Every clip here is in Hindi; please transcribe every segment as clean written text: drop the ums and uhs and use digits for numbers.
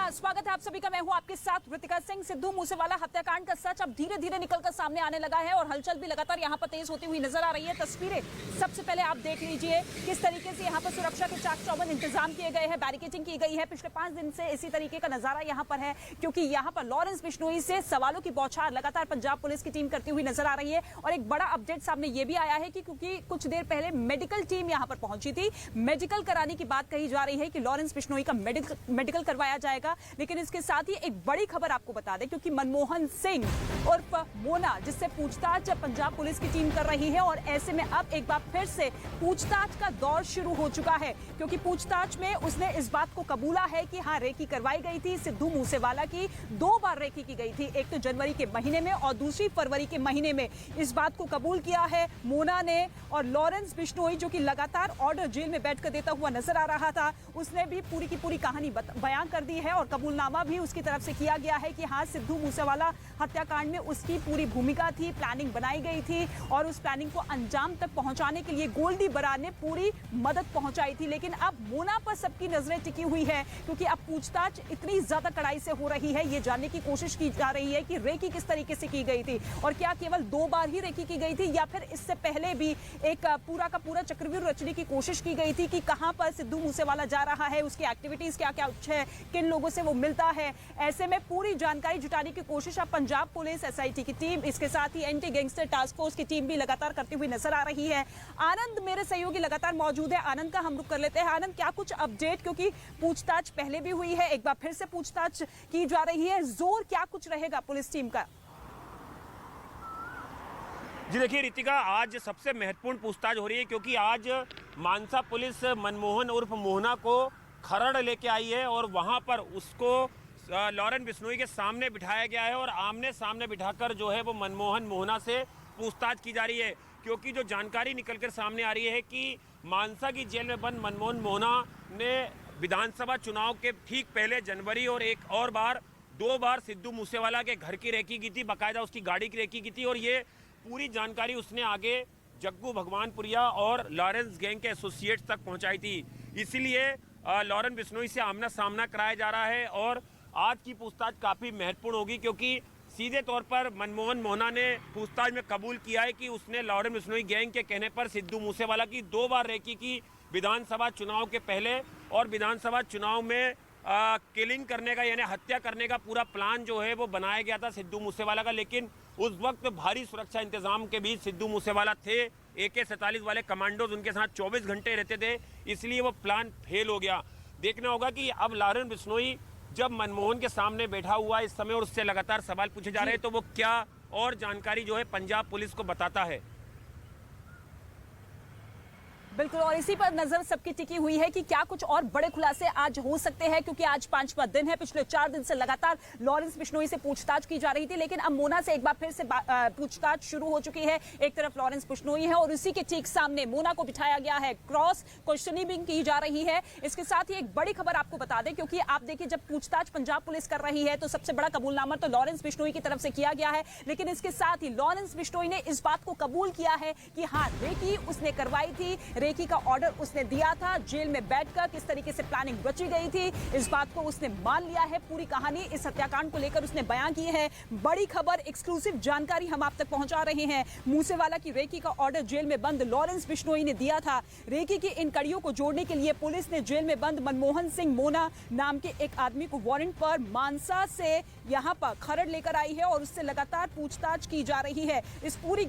नमस्कार, स्वागत है आप सभी का। मैं हूं आपके साथ ऋतिका सिंह। सिद्धू मूसेवाला हत्याकांड का सच अब धीरे धीरे निकलकर सामने आने लगा है और हलचल भी लगातार यहां पर तेज होती हुई नजर आ रही है। तस्वीरें सबसे पहले आप देख लीजिए किस तरीके से यहां पर सुरक्षा के चाक चौबंद इंतजाम किए गए हैं, बैरिकेडिंग की गई है। पिछले 5 दिन से इसी तरीके का नजारा यहां पर है, क्योंकि यहां पर लॉरेंस बिश्नोई से सवालों की बौछार लगातार पंजाब पुलिस की टीम करती हुई नजर आ रही है। और एक बड़ा अपडेट सामने यह भी आया है कि क्योंकि कुछ देर पहले मेडिकल टीम यहां पर पहुंची थी, मेडिकल कराने की बात कही जा रही है कि लॉरेंस बिश्नोई का मेडिकल करवाया जाएगा। लेकिन इसके साथ ही एक बड़ी खबर आपको बता दें, क्योंकि मनमोहन सिंह उर्फ मोना, जिससे पूछताछ पंजाब पुलिस की टीम कर रही है, और ऐसे में अब एक बार फिर से पूछताछ का दौर शुरू हो चुका है। क्योंकि पूछताछ में उसने इस बात को कबूला है कि हाँ, रेकी करवाई गई थी सिद्धू मूसेवाला की। 2 बार रेकी की गई थी, एक तो जनवरी के महीने में और दूसरी फरवरी के महीने में। इस बात को कबूल किया है मोना ने। और लॉरेंस बिश्नोई, जो कि लगातार ऑर्डर जेल में बैठकर देता हुआ नजर आ रहा था, उसने भी पूरी की पूरी कहानी बयान कर दी है। और कबूलनामा भी उसकी तरफ से किया गया है कि हाँ, सिद्धू मूसेवाला हत्याकांड में उसकी पूरी भूमिका थी, प्लानिंग बनाई गई थी और उस प्लानिंग को अंजाम तक पहुंचाने के लिए गोल्डी बरार ने पूरी मदद पहुंचाई थी। लेकिन अब मोना पर सबकी नजरें टिकी हुई है, क्योंकि अब पूछताछ इतनी ज्यादा कड़ाई से हो रही है। ये जानने की कोशिश की जा रही है कि रेकी किस तरीके से की गई थी, और क्या केवल 2 बार ही रेकी की गई थी, या फिर इससे पहले भी एक पूरा का पूरा चक्रव्यूह रचने की कोशिश की गई थी कि कहां पर सिद्धू मूसेवाला जा रहा है, उसकी एक्टिविटीज क्या क्या है, किन लोगों से वो मिलता है। ऐसे में पूरी जानकारी जुटाने की कोशिश अब पंजाब पुलिस, एसआईटी की टीम, इसके साथ ही एंटी गैंगस्टर टास्क फोर्स की टीम भी लगातार करती हुई नजर आ रही है। आनंद मेरे सहयोगी लगातार मौजूद है, आनंद का हम रुख कर लेते हैं। आनंद, क्या कुछ अपडेट, क्योंकि पूछताछ पहले भी हुई है, एक बार फिर से पूछताछ की जा रही है, जोर क्या कुछ रहेगा पुलिस टीम का? जी देखिए रितिका, आज सबसे महत्वपूर्ण पूछताछ हो रही है, क्योंकि आज मानसा पुलिस मनमोहन उर्फ मोहना को खरड़ लेके आई है और वहां पर उसको लॉरेंस बिश्नोई के सामने बिठाया गया है और आमने सामने बिठाकर जो है वो मनमोहन मोहना से पूछताछ की जा रही है। क्योंकि जो जानकारी निकलकर सामने आ रही है कि मानसा की जेल में बंद मनमोहन मोहना ने विधानसभा चुनाव के ठीक पहले जनवरी और एक और बार 2 बार सिद्धू मूसेवाला के घर की रेकी की थी, बाकायदा उसकी गाड़ी की रेकी की थी। और ये पूरी जानकारी उसने आगे जग्गू भगवानपुरिया और लॉरेंस गैंग के एसोसिएट्स तक पहुंचाई थी। इसीलिए लॉरेंस बिश्नोई से आमना सामना कराया जा रहा है और आज की पूछताछ काफ़ी महत्वपूर्ण होगी, क्योंकि सीधे तौर पर मनमोहन मोहना ने पूछताछ में कबूल किया है कि उसने लॉरेंस बिश्नोई गैंग के कहने पर सिद्धू मूसेवाला की 2 बार रेकी की, विधानसभा चुनाव के पहले और विधानसभा चुनाव में किलिंग करने का, यानी हत्या करने का पूरा प्लान जो है वो बनाया गया था सिद्धू मूसेवाला का। लेकिन उस वक्त भारी सुरक्षा इंतजाम के बीच सिद्धू मूसेवाला थे, AK-47 वाले कमांडोज उनके साथ 24 घंटे रहते थे, इसलिए वो प्लान फेल हो गया। देखना होगा कि अब लॉरेंस बिश्नोई जब मनमोहन के सामने बैठा हुआ इस समय और उससे लगातार सवाल पूछे जा रहे हैं, तो वो क्या और जानकारी जो है पंजाब पुलिस को बताता है। बिल्कुल, और इसी पर नजर सबकी टिकी हुई है कि क्या कुछ और बड़े खुलासे आज हो सकते हैं, क्योंकि आज 5वां दिन है। पिछले 4 दिन से लगातार लॉरेंस बिश्नोई से पूछताछ की जा रही थी, लेकिन अब मोना से एक बार फिर से पूछताछ शुरू हो चुकी है। एक तरफ लॉरेंस बिश्नोई है और उसी के ठीक सामने मोना को बिठाया गया है, क्रॉस क्वेश्चनिंग की जा रही है। इसके साथ ही एक बड़ी खबर आपको बता दें, क्योंकि आप देखिए जब पूछताछ पंजाब पुलिस कर रही है तो सबसे बड़ा कबूलनामा तो लॉरेंस बिश्नोई की तरफ से किया गया है, लेकिन इसके साथ ही लॉरेंस बिश्नोई ने इस बात को कबूल किया है कि हाँ, रेकी उसने करवाई थी, रेकी का ऑर्डर उसने दिया था, जेल में बैठकर किस तरीके से प्लानिंग रची गई थी, इस बात को उसने मान लिया है। पूरी कहानी इस हत्याकांड को लेकर उसने बयान की है। बड़ी खबर, एक्सक्लूसिव जानकारी हम आप तक पहुंचा रहे हैं। मूसेवाला की रेकी का ऑर्डर जेल में बंद लॉरेंस बिश्नोई ने दिया था। रेकी की इन कड़ियों को जोड़ने के लिए पुलिस ने जेल में बंद मनमोहन सिंह मोना नाम के एक आदमी को वारंट पर मानसा से यहां पर खरड़ लेकर आई है और उससे लगातार पूछताछ की जा रही है। इस पूरी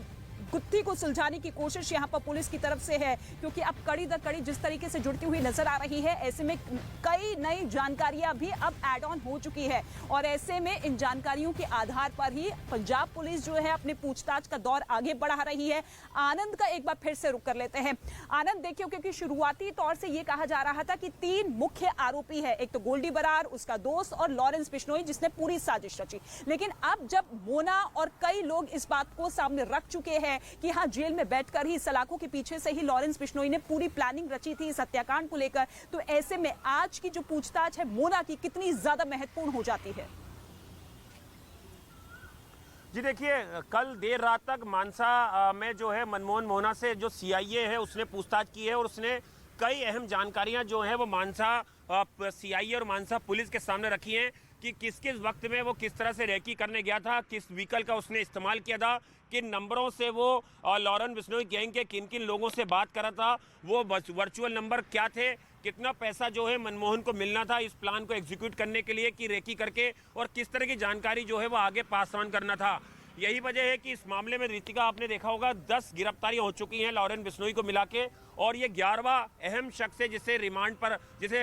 गुत्थी को सुलझाने की कोशिश यहां पर पुलिस की तरफ से है, क्योंकि अब कड़ी दर कड़ी जिस तरीके से जुड़ती हुई नजर आ रही है, ऐसे में कई नई जानकारियां भी अब ऐड ऑन हो चुकी है। और ऐसे में इन जानकारियों के आधार पर ही पंजाब पुलिस जो है अपने पूछताछ का दौर आगे बढ़ा रही है। आनंद का एक बार फिर से रुख कर लेते हैं। आनंद, देखिए, क्योंकि शुरुआती तौर से यह कहा जा रहा था कि 3 मुख्य आरोपी है, एक तो गोल्डी बरार, उसका दोस्त और लॉरेंस बिश्नोई, जिसने पूरी साजिश रची। लेकिन अब जब मोना और कई लोग इस बात को सामने रख चुके हैं कि हाँ, जेल में बैठकर ही सलाखों के पीछे से ही लॉरेंस बिश्नोई ने पूरी प्लानिंग रची थी इस हत्याकांड को लेकर, तो ऐसे में आज की जो पूछताछ है मोना की कितनी ज्यादा महत्वपूर्ण हो जाती है? जी देखिए, कल देर रात तक मानसा में जो है मनमोहन मोहना से जो CIA है उसने पूछताछ की है और उसने कई अहम जानकारियां जो हैं वो मानसा सीआईए और मानसा पुलिस के सामने रखी हैं कि किस किस वक्त में वो किस तरह से रेकी करने गया था, किस व्हीकल का उसने इस्तेमाल किया था, किन नंबरों से वो लॉरेंस बिश्नोई गैंग के किन किन लोगों से बात कर रहा था, वो वर्चुअल नंबर क्या थे, कितना पैसा जो है मनमोहन को मिलना था इस प्लान को एग्जीक्यूट करने के लिए कि रेकी करके, और किस तरह की जानकारी जो है वो आगे पास ऑन करना था। यही वजह है कि इस मामले में रितिका आपने देखा होगा 10 गिरफ्तारियां हो चुकी हैं लॉरेंस बिश्नोई को मिला के, और ये 11वां अहम शख्स है जिसे रिमांड पर, जिसे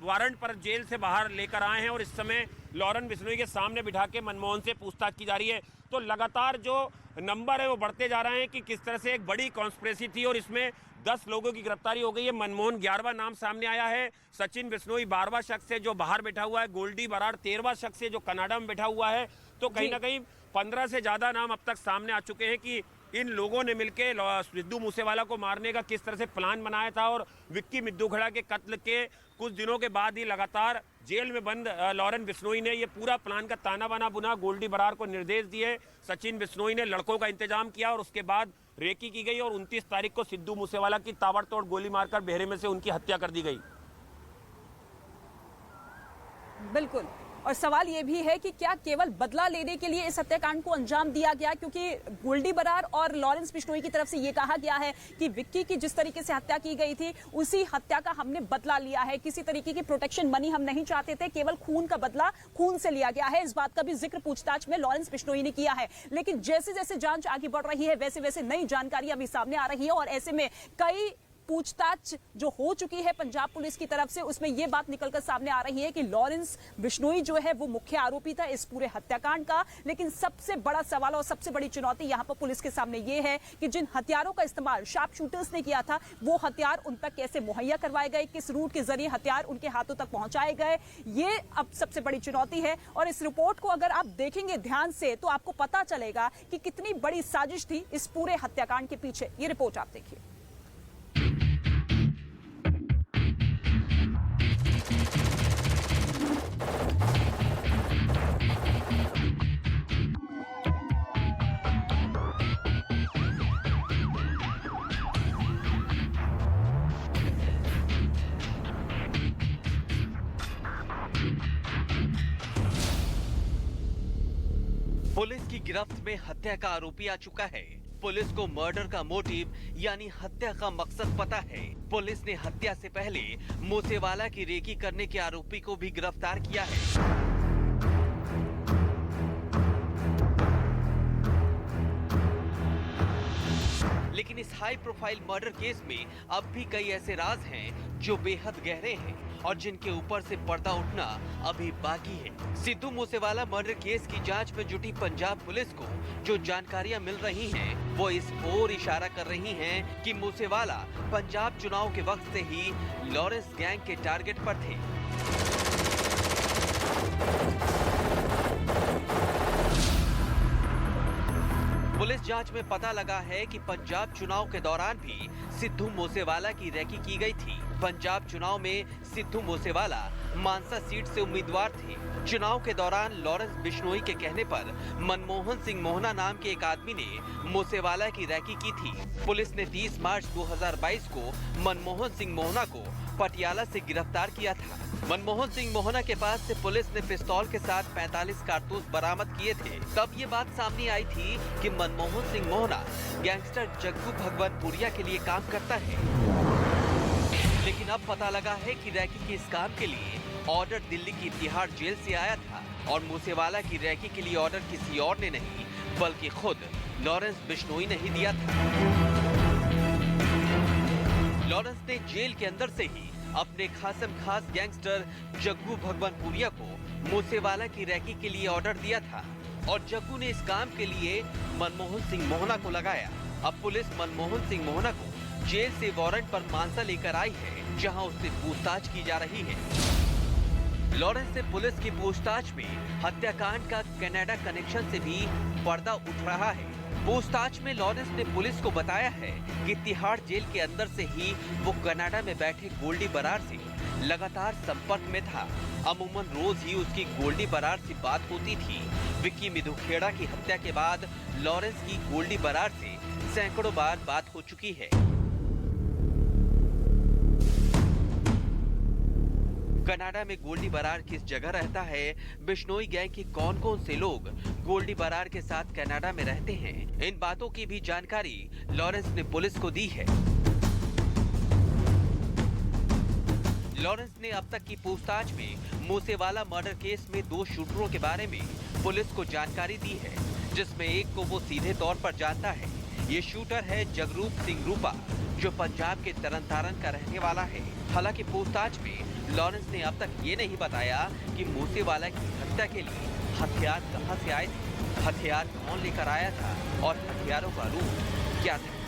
वारंट पर जेल से बाहर लेकर आए हैं और इस समय लॉरेंस बिश्नोई के सामने बिठा के मनमोहन से पूछताछ की जा रही है। तो लगातार जो नंबर है वो बढ़ते जा रहे हैं कि किस तरह से एक बड़ी कॉन्स्पिरेसी थी और इसमें 10 लोगों की गिरफ्तारी हो गई है। मनमोहन 11वां नाम सामने आया है, सचिन बिश्नोई 12वां शख्स है जो बाहर बैठा हुआ है, गोल्डी बराड़ 13वां शख्स है जो कनाडा में बैठा हुआ है। तो कहीं ना कहीं 15 से ज़्यादा नाम अब तक सामने आ चुके हैं कि इन लोगों ने मिलकर सिद्धू मूसेवाला को मारने का किस तरह से प्लान बनाया था। और विक्की मिद्दूखड़ा के कत्ल के कुछ दिनों के बाद ही लगातार जेल में बंद लॉरेंस बिश्नोई ने ये पूरा प्लान का ताना बाना बुना, गोल्डी बराड़ को निर्देश दिए, सचिन बिश्नोई ने लड़कों का इंतजाम किया और उसके बाद रेकी की गई और 29 तारीख को सिद्धू मूसेवाला की ताबड़तोड़ गोली मारकर बेहरे में से उनकी हत्या कर दी गई। बिल्कुल, और सवाल ये भी है कि क्या केवल बदला लेने के लिए इस हत्याकांड को अंजाम दिया गया, क्योंकि गोल्डी बराड़ और लॉरेंस बिश्नोई की तरफ से ये कहा गया है कि विक्की की जिस तरीके से हत्या की गई थी उसी हत्या का हमने बदला लिया है, किसी तरीके की प्रोटेक्शन मनी हम नहीं चाहते थे, केवल खून का बदला खून से लिया गया है। इस बात का भी जिक्र पूछताछ में लॉरेंस बिश्नोई ने किया है। लेकिन जैसे जैसे जांच आगे बढ़ रही है वैसे वैसे नई जानकारी अभी सामने आ रही है और ऐसे में कई पूछताछ जो हो चुकी है पंजाब पुलिस की तरफ से उसमें यह बात निकलकर सामने आ रही है कि लॉरेंस बिश्नोई जो है वो मुख्य आरोपी था इस पूरे हत्याकांड का। लेकिन सबसे बड़ा सवाल और सबसे बड़ी चुनौती यहां पर पुलिस के सामने ये है कि जिन हथियारों का इस्तेमाल शार्प शूटर्स ने किया था वो हथियार उन तक कैसे मुहैया करवाए गए, किस रूट के जरिए हथियार उनके हाथों तक पहुंचाए गए, ये अब सबसे बड़ी चुनौती है। और इस रिपोर्ट को अगर आप देखेंगे ध्यान से तो आपको पता चलेगा कि कितनी बड़ी साजिश थी इस पूरे हत्याकांड के पीछे। ये रिपोर्ट आप देखिए। पुलिस की गिरफ्त में हत्या का आरोपी आ चुका है। पुलिस को मर्डर का मोटिव यानी हत्या का मकसद पता है। पुलिस ने हत्या से पहले मूसेवाला की रेकी करने के आरोपी को भी गिरफ्तार किया है। लेकिन इस हाई प्रोफाइल मर्डर केस में अब भी कई ऐसे राज हैं जो बेहद गहरे हैं और जिनके ऊपर से पर्दा उठना अभी बाकी है। सिद्धू मूसेवाला मर्डर केस की जांच में जुटी पंजाब पुलिस को जो जानकारियां मिल रही हैं, वो इस ओर इशारा कर रही हैं कि मूसेवाला पंजाब चुनाव के वक्त से ही लॉरेंस गैंग के टारगेट पर थे। पुलिस जांच में पता लगा है कि पंजाब चुनाव के दौरान भी सिद्धू मूसेवाला की रेकी की गई थी। पंजाब चुनाव में सिद्धू मूसेवाला मानसा सीट से उम्मीदवार थे। चुनाव के दौरान लॉरेंस बिश्नोई के कहने पर मनमोहन सिंह मोहना नाम के एक आदमी ने मूसेवाला की रेकी की थी। पुलिस ने 30 मार्च 2022 को मनमोहन सिंह मोहना को पटियाला से गिरफ्तार किया था। मनमोहन सिंह मोहना के पास से पुलिस ने पिस्तौल के साथ 45 कारतूस बरामद किए थे। तब ये बात सामने आई थी कि मनमोहन सिंह मोहना गैंगस्टर जग्गू भगवानपुरिया के लिए काम करता है। लेकिन अब पता लगा है कि रैकी के इस काम के लिए ऑर्डर दिल्ली की तिहाड़ जेल से आया था और मूसेवाला की रैकी के लिए ऑर्डर किसी और ने नहीं बल्कि खुद लॉरेंस बिश्नोई ने ही दिया था। लॉरेंस ने जेल के अंदर से ही अपने खासम खास गैंगस्टर जग्गू भगवानपुरिया को मूसेवाला की रैकी के लिए ऑर्डर दिया था और जग्गू ने इस काम के लिए मनमोहन सिंह मोहना को लगाया। अब पुलिस मनमोहन सिंह मोहना को जेल से वारंट पर मानसा लेकर आई है, जहां उससे पूछताछ की जा रही है। लॉरेंस से पुलिस की पूछताछ में हत्याकांड का कनाडा कनेक्शन से भी पर्दा उठ रहा है। पूछताछ में लॉरेंस ने पुलिस को बताया है कि तिहाड़ जेल के अंदर से ही वो कनाडा में बैठे गोल्डी बराड़ से लगातार संपर्क में था। अमूमन रोज ही उसकी गोल्डी बराड़ से बात होती थी। विक्की मिद्दूखेड़ा की हत्या के बाद लॉरेंस की गोल्डी बराड़ से सैकड़ों बार बात हो चुकी है। कनाडा में गोल्डी बरार किस जगह रहता है, बिश्नोई गैंग के कौन-कौन से लोग गोल्डी बरार के साथ कनाडा में रहते हैं, इन बातों की भी जानकारी लॉरेंस ने पुलिस को दी है। लॉरेंस ने अब तक की पूछताछ में मूसेवाला मर्डर केस में 2 शूटरों के बारे में पुलिस को जानकारी दी है, जिसमें एक को वो सीधे तौर पर जानता है। ये शूटर है जगरूप सिंह रूपा, जो पंजाब के तरनतारन का रहने वाला है। हालांकि पूछताछ में लॉरेंस ने अब तक ये नहीं बताया कि मूसेवाला की हत्या के लिए हथियार कहां से आए थे, हथियार कौन लेकर आया था और हथियारों का रूप क्या था।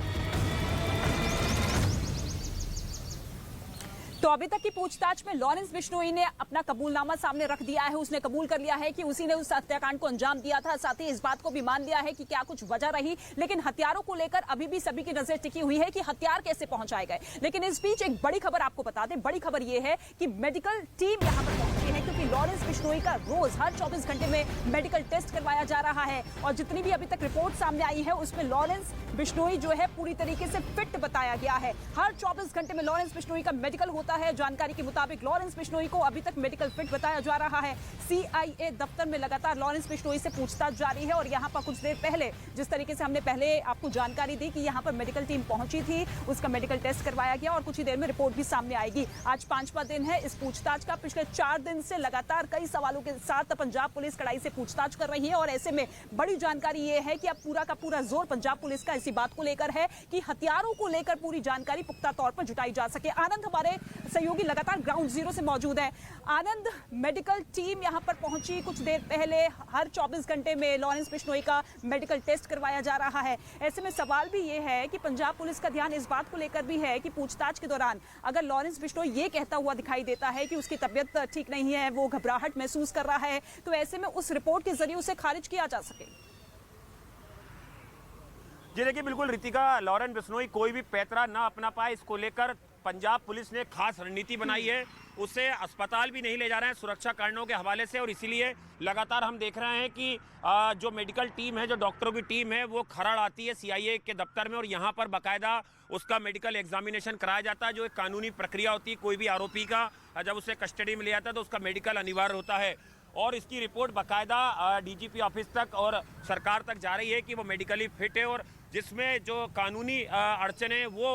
तो अभी तक की पूछताछ में लॉरेंस बिश्नोई ने अपना कबूलनामा सामने रख दिया है। उसने कबूल कर लिया है कि उसी ने उस हत्याकांड को अंजाम दिया था। साथ ही इस बात को भी मान लिया है कि क्या कुछ वजह रही, लेकिन हथियारों को लेकर अभी भी सभी की नजर टिकी हुई है कि हथियार कैसे पहुंचाए गए। लेकिन इस बीच एक बड़ी खबर आपको बता दें, बड़ी खबर यह है कि मेडिकल टीम यहां पर पहुंची है, क्योंकि लॉरेंस बिश्नोई का रोज हर 24 घंटे में मेडिकल टेस्ट करवाया जा रहा है। और जितनी भी अभी तक रिपोर्ट सामने आई है उसमें लॉरेंस बिश्नोई जो है पूरी तरीके से फिट बताया गया है। हर 24 घंटे में लॉरेंस बिश्नोई का मेडिकल होता है। जानकारी के मुताबिक लॉरेंस बिश्नोई को अभी तक मेडिकल फिट बताया जा रहा है। CIA दफ्तर में लगातार लॉरेंस बिश्नोई से पूछताछ जारी है। और यहां पर कुछ देर पहले जिस तरीके से हमने पहले आपको जानकारी दी कि यहां पर मेडिकल टीम पहुंची थी, उसका मेडिकल टेस्ट करवाया गया और कुछ ही देर में रिपोर्ट भी सामने आएगी। आज 5वां दिन है इस पूछताछ का। पिछले 4 दिन से लगातार कई सवालों के साथ पंजाब पुलिस कड़ाई से पूछताछ कर रही है। और ऐसे में बड़ी जानकारी यह है कि अब पूरा का पूरा जोर पंजाब पुलिस का इसी बात को लेकर है कि हथियारों को लेकर पूरी जानकारी पुख्ता तौर पर जुटाई जा सके। आनंद हमारे सहयोगी लगातार ग्राउंड जीरो से मौजूद है। आनंद, मेडिकल टीम यहां पर पहुंची कुछ देर पहले। हर 24 घंटे में लॉरेंस बिश्नोई का मेडिकल टेस्ट करवाया जा रहा है। ऐसे में सवाल भी ये है कि पंजाब पुलिस का ध्यान इस बात को लेकर भी है कि पूछताछ के दौरान अगर लॉरेंस बिश्नोई ये कहता हुआ दिखाई देता है कि उसकी तबीयत ठीक नहीं है, वो घबराहट महसूस कर रहा है, तो ऐसे में उस रिपोर्ट के जरिए उसे खारिज किया जा सके। जी देखिए, बिल्कुल रितिका, लॉरेंस बिश्नोई कोई भी पैतरा ना अपना पाए, इसको लेकर पंजाब पुलिस ने खास रणनीति बनाई है। उसे अस्पताल भी नहीं ले जा रहे हैं सुरक्षा कारणों के हवाले से। और इसीलिए लगातार हम देख रहे हैं कि जो मेडिकल टीम है, जो डॉक्टरों की टीम है, वो खरड़ आती है CIA के दफ्तर में और यहाँ पर बाकायदा उसका मेडिकल एग्जामिनेशन कराया जाता है, जो एक कानूनी प्रक्रिया होती है। कोई भी आरोपी का जब उसे कस्टडी में लिया जाता है तो उसका मेडिकल अनिवार्य होता है और इसकी रिपोर्ट बाकायदा DGP ऑफिस तक और सरकार तक जा रही है कि वो मेडिकली फिट है और जिसमें जो कानूनी अड़चने हैं वो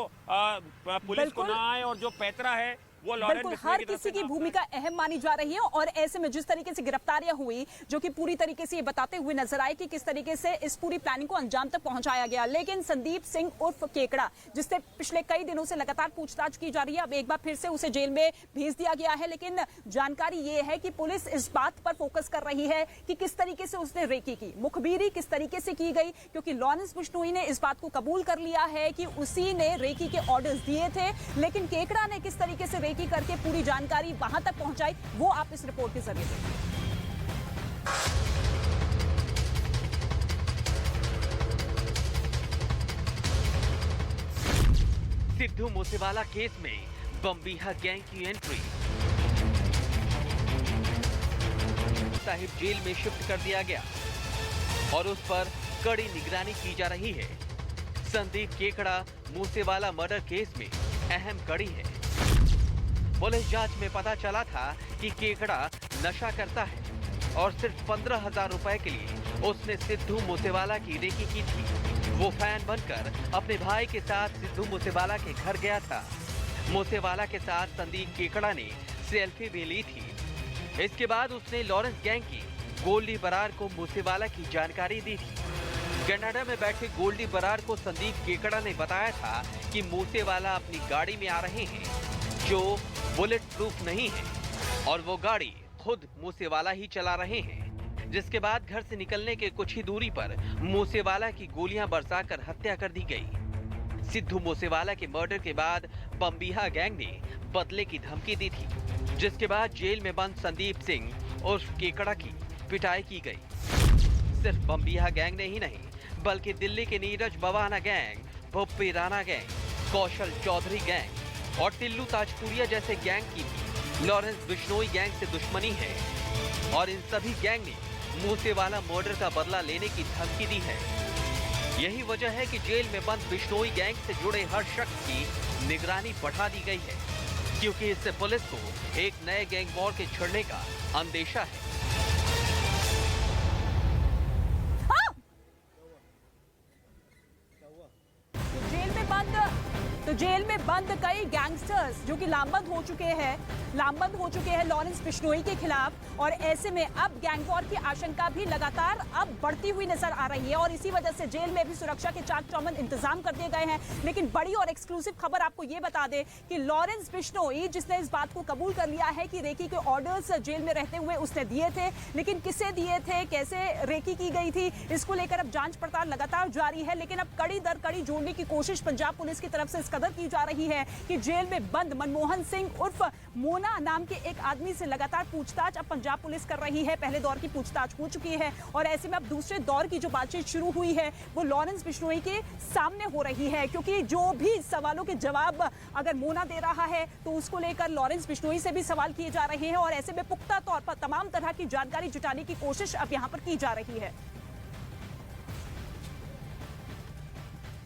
पुलिस को ना आए और जो पैतरा है वो बिल्कुल हर किसी की भूमिका अहम मानी जा रही है। और ऐसे में जिस तरीके से गिरफ्तारियां हुई, जो कि पूरी तरीके से ये बताते हुए नजर आए कि किस तरीके से इस पूरी प्लानिंग को अंजाम तक पहुंचाया गया। लेकिन संदीप सिंह उर्फ केकड़ा, जिससे पिछले कई दिनों से लगातार पूछताछ की जा रही है, अब एक बार फिर से उसे जेल में भेज दिया गया है। लेकिन जानकारी ये है कि पुलिस इस बात पर फोकस कर रही है कि किस तरीके से उसने रेकी की, मुखबिरी किस तरीके से की गई, क्योंकि लॉरेंस बिश्नोई ने इस बात को कबूल कर लिया है कि उसी ने रेकी के ऑर्डर्स दिए थे। लेकिन केकड़ा ने किस तरीके से रेकी करके पूरी जानकारी वहां तक पहुंचाई, वो आप इस रिपोर्ट के जरिए देखें। सिद्धू मूसेवाला केस में बम्बीहा गैंग की एंट्री। साहिब जेल में शिफ्ट कर दिया गया और उस पर कड़ी निगरानी की जा रही है। संदीप केकड़ा मूसेवाला मर्डर केस में अहम कड़ी है। पुलिस जांच में पता चला था कि केकड़ा नशा करता है और सिर्फ 15,000 रुपए के लिए उसने सिद्धू मूसेवाला की रेकी की थी। वो फैन बनकर अपने भाई के साथ सिद्धू मूसेवाला के घर गया था। मूसेवाला के साथ संदीप केकड़ा ने सेल्फी भी ली थी। इसके बाद उसने लॉरेंस गैंग की गोल्डी बरार को मूसेवाला की जानकारी दी थी। कनाडा में बैठे गोल्डी बरार को संदीप केकड़ा ने बताया था कि मूसेवाला अपनी गाड़ी में आ रहे हैं, जो बुलेट प्रूफ नहीं है और वो गाड़ी खुद मूसेवाला ही चला रहे हैं। जिसके बाद घर से निकलने के कुछ ही दूरी पर मूसेवाला की गोलियां बरसाकर हत्या कर दी गई। सिद्धू मूसेवाला के मर्डर के बाद बम्बीहा गैंग ने बदले की धमकी दी थी, जिसके बाद जेल में बंद संदीप सिंह उर्फ केकड़ा की पिटाई की गई। सिर्फ बम्बीहा गैंग ने ही नहीं, बल्कि दिल्ली के नीरज बवाना गैंग, भुप्पी राणा गैंग, कौशल चौधरी गैंग और टिल्लू ताजपुरिया जैसे गैंग की भी लॉरेंस बिश्नोई गैंग से दुश्मनी है और इन सभी गैंग ने मूसेवाला मर्डर का बदला लेने की धमकी दी है। यही वजह है कि जेल में बंद बिश्नोई गैंग से जुड़े हर शख्स की निगरानी बढ़ा दी गई है। क्योंकि इससे पुलिस को एक नए गैंग वॉर के छिड़ने का अंदेशा है। तो जेल में बंद कई गैंगस्टर्स जो कि लामबंद हो चुके हैं लॉरेंस बिश्नोई के खिलाफ, और ऐसे में अब गैंग वॉर की आशंका भी लगातार अब बढ़ती हुई नजर आ रही है और इसी वजह से जेल में भी सुरक्षा के चाक चौबंद इंतजाम कर दिए गए हैं। लेकिन बड़ी और एक्सक्लूसिव खबर आपको ये बता दे कि लॉरेंस बिश्नोई, जिसने इस बात को कबूल कर लिया है कि रेकी के ऑर्डर्स जेल में रहते हुए उसने दिए थे, लेकिन किसे दिए थे, कैसे रेकी की गई थी, इसको लेकर अब जांच पड़ताल लगातार जारी है। लेकिन अब कड़ी दर कड़ी जोड़ने की कोशिश पंजाब पुलिस की तरफ से इस कदर की जा रही है कि जेल में बंद मनमोहन सिंह उर्फ मोना नाम के एक आदमी से लगातार पूछताछ अब पंजाब पुलिस कर रही है। पहले दौर की पूछताछ हो चुकी है और ऐसे में अब दूसरे दौर की जो बातचीत शुरू हुई है वो लॉरेंस बिश्नोई के सामने हो रही है, क्योंकि जो भी सवालों के जवाब अगर मोना दे रहा है तो उसको लेकर लॉरेंस बिश्नोई से भी सवाल किए जा रहे हैं और ऐसे में पुख्ता तौर पर तमाम तरह की जानकारी जुटाने की कोशिश अब यहां पर की जा रही है।